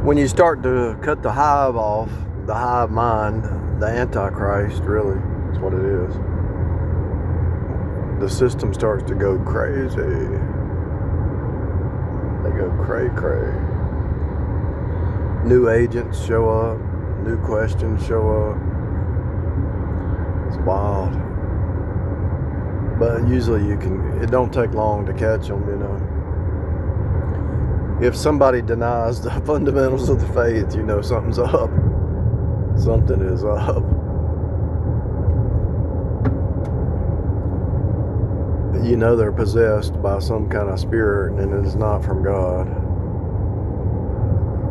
When you start to cut the hive off, the hive mind, the Antichrist, really, is what it is. The system starts to go crazy. They go cray. New agents show up. New questions show up. It's wild. But usually it don't take long to catch them, you know. If somebody denies the fundamentals of the faith, you know something's up. Something is up. You know they're possessed by some kind of spirit and it is not from God.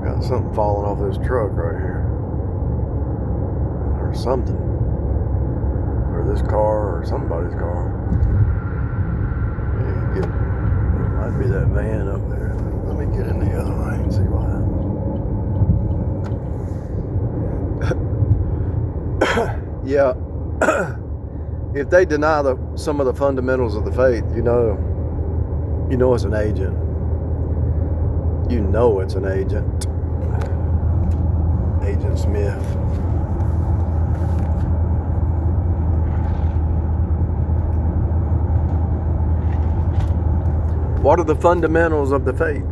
Got something falling off this truck right here. Or something. Or this car or somebody's car. It might be that van up there. Let me get in the other lane and see what happens. Yeah. If they deny some of the fundamentals of the faith, you know it's an agent. You know it's an agent. Agent Smith. What are the fundamentals of the faith?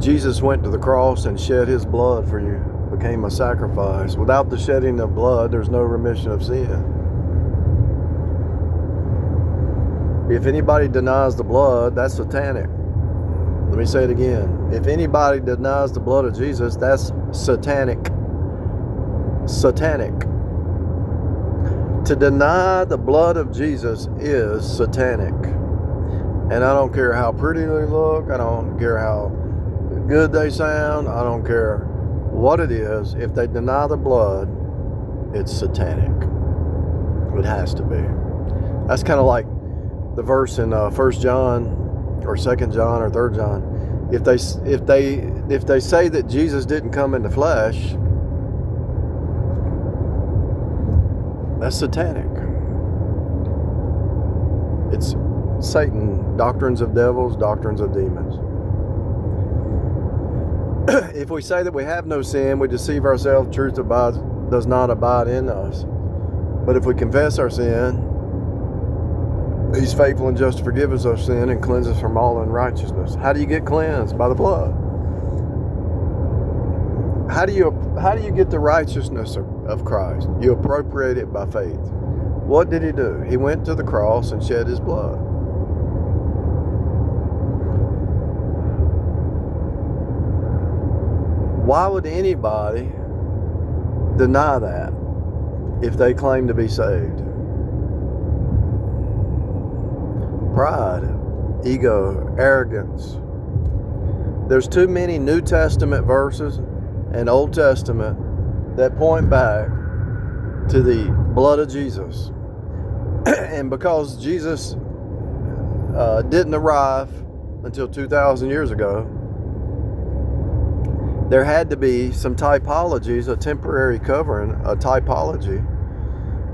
Jesus went to the cross and shed his blood for you, became a sacrifice. Without the shedding of blood, there's no remission of sin. If anybody denies the blood, that's satanic. Let me say it again. If anybody denies the blood of Jesus, that's satanic. Satanic. To deny the blood of Jesus is satanic. And I don't care how pretty they look. I don't care how good they sound. I don't care what it is. If they deny the blood, it's satanic. It has to be. That's kind of like the verse in 1 John or 2 John or 3 John. If they say that Jesus didn't come in the flesh, that's satanic. It's Satan, doctrines of devils, doctrines of demons. If we say that we have no sin, we deceive ourselves, truth does not abide in us. But if we confess our sin, he's faithful and just to forgive us our sin and cleanse us from all unrighteousness. How do you get cleansed? By the blood. How do you get the righteousness of Christ? You appropriate it by faith. What did he do? He went to the cross and shed his blood. Why would anybody deny that if they claim to be saved? Pride, ego, arrogance. There's too many New Testament verses and Old Testament that point back to the blood of Jesus. And because Jesus didn't arrive until 2,000 years ago, there had to be some typologies, a temporary covering, a typology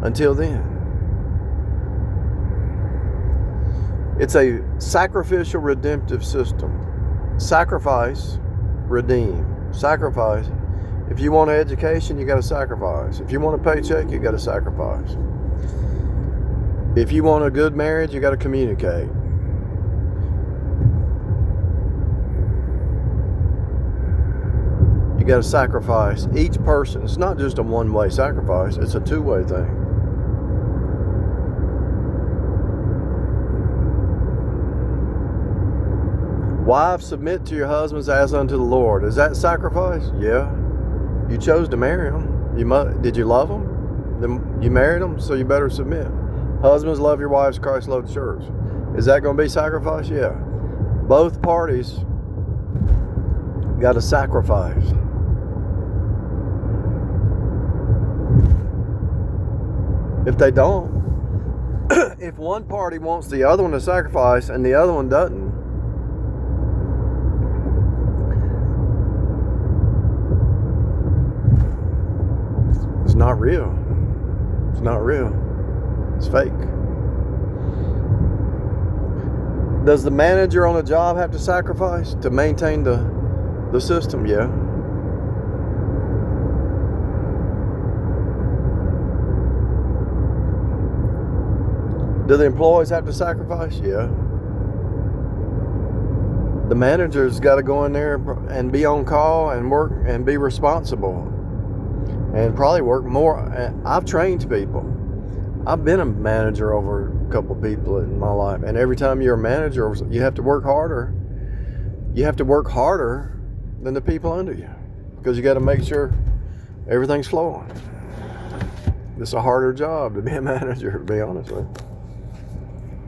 until then. It's a sacrificial redemptive system. Sacrifice, redeem. Sacrifice. If you want an education, you got to sacrifice. If you want a paycheck, you got to sacrifice. If you want a good marriage, you got to communicate. You got to sacrifice each person. It's not just a one-way sacrifice. It's a two-way thing. Wives, submit to your husbands as unto the Lord. Is that sacrifice? Yeah. You chose to marry them. Did you love them? Then you married them, so you better submit. Husbands, love your wives. Christ loved the church. Is that going to be sacrifice? Yeah. Both parties got to sacrifice. If they don't, if one party wants the other one to sacrifice and the other one doesn't, it's not real. It's not real. It's fake. Does the manager on a job have to sacrifice to maintain the system? Yeah. Do the employees have to sacrifice? Yeah. The manager's got to go in there and be on call and work and be responsible and probably work more. I've trained people. I've been a manager over a couple people in my life, and every time you're a manager, you have to work harder. You have to work harder than the people under you because you got to make sure everything's flowing. It's a harder job to be a manager, to be honest with you.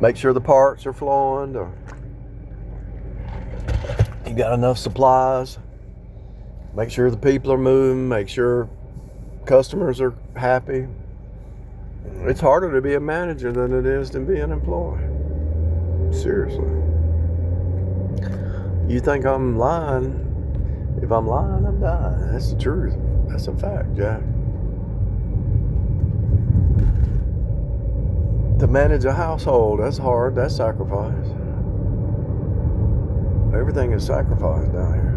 Make sure the parts are flowing. You got enough supplies. Make sure the people are moving. Make sure customers are happy. It's harder to be a manager than it is to be an employee. Seriously. You think I'm lying? If I'm lying, I'm dying. That's the truth. That's a fact, Jack. To manage a household, that's hard. That's sacrifice. Everything is sacrifice down here.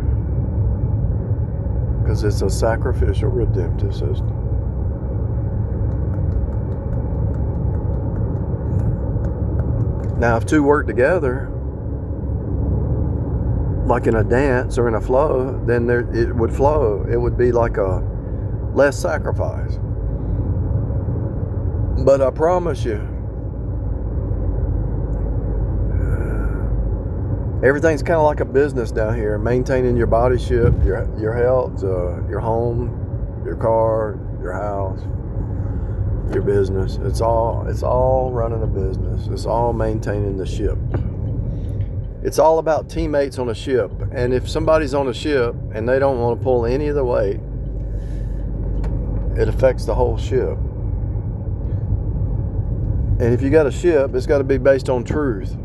Because it's a sacrificial, redemptive system. Now, if two work together, like in a dance or in a flow, then it would flow. It would be like a less sacrifice. But I promise you, everything's kind of like a business down here. Maintaining your body ship, your health, your home, your car, your house, your business. It's all running a business. It's all maintaining the ship. It's all about teammates on a ship. And if somebody's on a ship and they don't want to pull any of the weight, it affects the whole ship. And if you got a ship, it's got to be based on truth.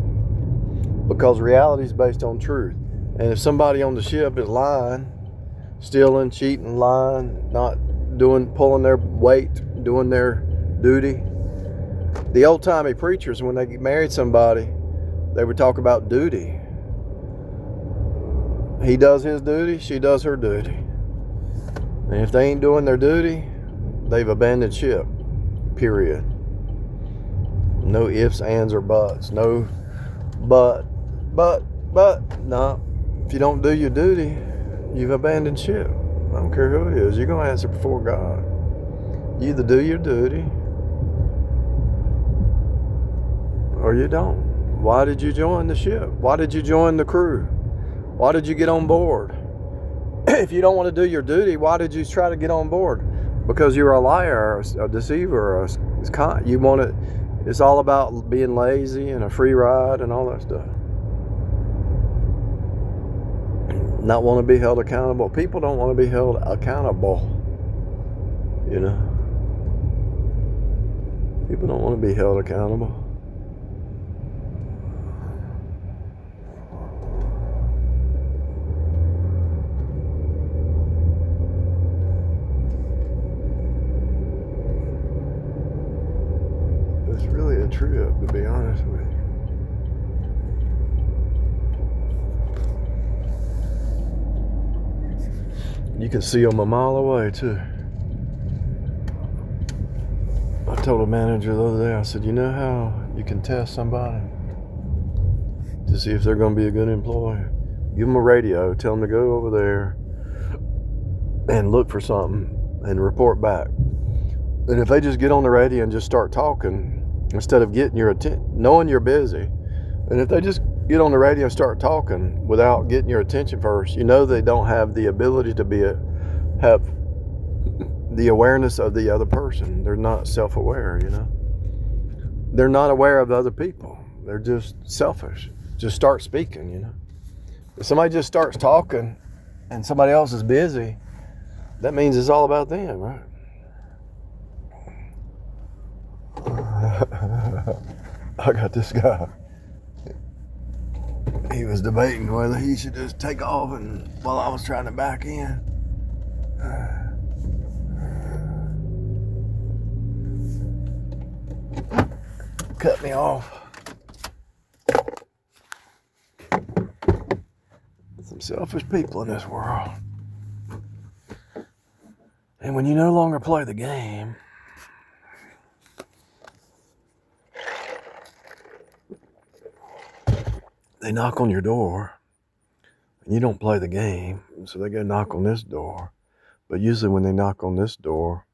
Because reality is based on truth. And if somebody on the ship is lying, stealing, cheating, lying, not pulling their weight, doing their duty. The old-timey preachers, when they married somebody, they would talk about duty. He does his duty, she does her duty. And if they ain't doing their duty, they've abandoned ship. Period. No ifs, ands, or buts. No but. No. If you don't do your duty, you've abandoned ship. I don't care who it is. You're going to answer before God. You either do your duty or you don't. Why did you join the ship? Why did you join the crew? Why did you get on board? If you don't want to do your duty, why did you try to get on board? Because you're a liar, a deceiver, you want it. It's all about being lazy and a free ride and all that stuff. Not want to be held accountable. People don't want to be held accountable. You know? People don't want to be held accountable. It's really a trip, to be honest with you. You can see them a mile away too. I told a manager the other day, I said, you know how you can test somebody to see if they're going to be a good employee? Give them a radio, tell them to go over there and look for something and report back. And if they just get on the radio and just start talking, instead of getting your attention, knowing you're busy, and if they just get on the radio and start talking without getting your attention first, you know they don't have the ability to have the awareness of the other person. They're not self-aware, you know. They're not aware of other people. They're just selfish. Just start speaking, you know. If somebody just starts talking and somebody else is busy, that means it's all about them, right? I got this guy. He was debating whether he should just take off and while I was trying to back in. Cut me off. selfish people in this world. And when you no longer play the game, they knock on your door, and you don't play the game, so they go knock on this door. But usually when they knock on this door,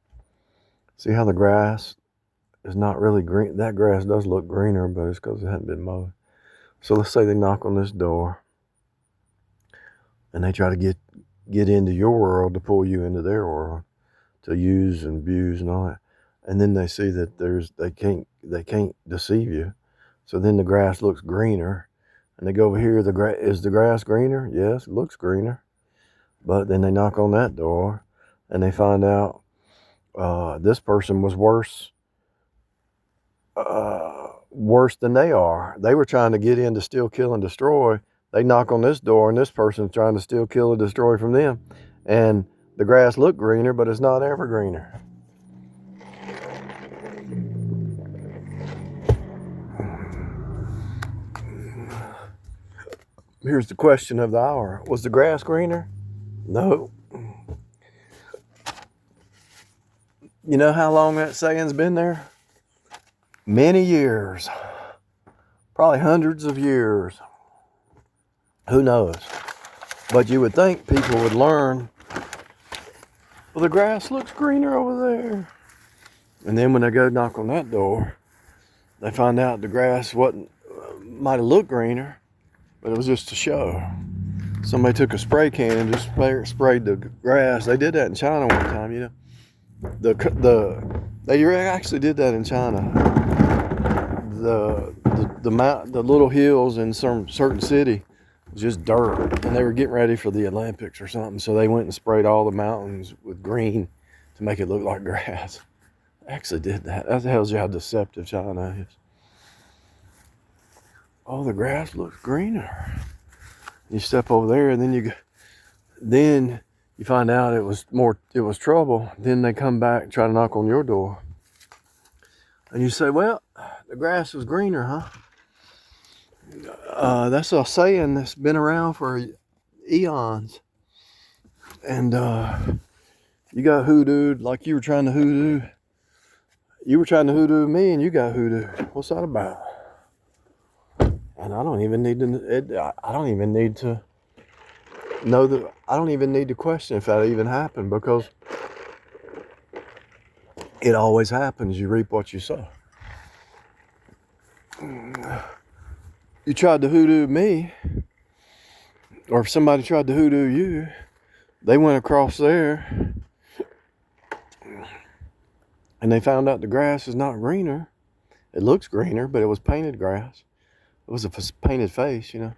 see how the grass is not really green? That grass does look greener, but it's because it hadn't been mowed. So let's say they knock on this door, and they try to get into your world to pull you into their world, to use and abuse and all that. And then they see that they can't deceive you. So then the grass looks greener, and they go over here. Is the grass greener? Yes, it looks greener. But then they knock on that door, and they find out this person was worse than they are. They were trying to get in to steal, kill, and destroy. They knock on this door, and this person's trying to steal, kill, and destroy from them. And the grass looked greener, but it's not ever greener. Here's the question of the hour. Was the grass greener? No. You know how long that saying's been there? Many years. Probably hundreds of years. Who knows? But you would think people would learn, well, the grass looks greener over there. And then when they go knock on that door, they find out the grass might have looked greener, but it was just a show. Somebody took a spray can and just sprayed the grass. They did that in China one time, you know. They actually did that in China. The little hills in some certain city was just dirt, and they were getting ready for the Olympics or something. So they went and sprayed all the mountains with green to make it look like grass. They actually did that. That tells you how deceptive China is. Oh, the grass looks greener. You step over there, and then you find out it was trouble. Then they come back and try to knock on your door. And you say, well, the grass was greener, huh? That's a saying that's been around for eons. And you got hoodooed like you were trying to hoodoo. You were trying to hoodoo me, and you got hoodooed. What's that about? And I don't even need to know that. I don't even need to question if that even happened, because it always happens. You reap what you sow. You tried to hoodoo me, or if somebody tried to hoodoo you, they went across there and they found out the grass is not greener. It looks greener, but it was painted grass. It was a painted face, you know.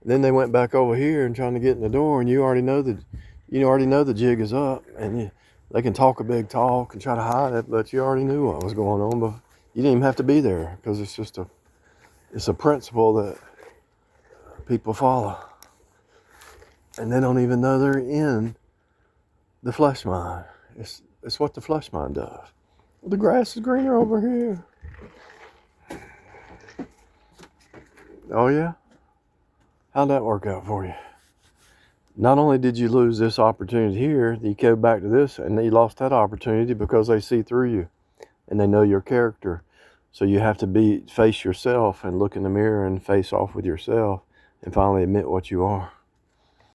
Then they went back over here and trying to get in the door, and you already know the jig is up, and they can talk a big talk and try to hide it, but you already knew what was going on. But you didn't even have to be there, because it's a principle that people follow, and they don't even know they're in the flesh mind. It's what the flesh mind does. The grass is greener over here. Oh yeah? How'd that work out for you? Not only did you lose this opportunity here, you go back to this, and you lost that opportunity because they see through you and they know your character. So you have to face yourself and look in the mirror and face off with yourself and finally admit what you are.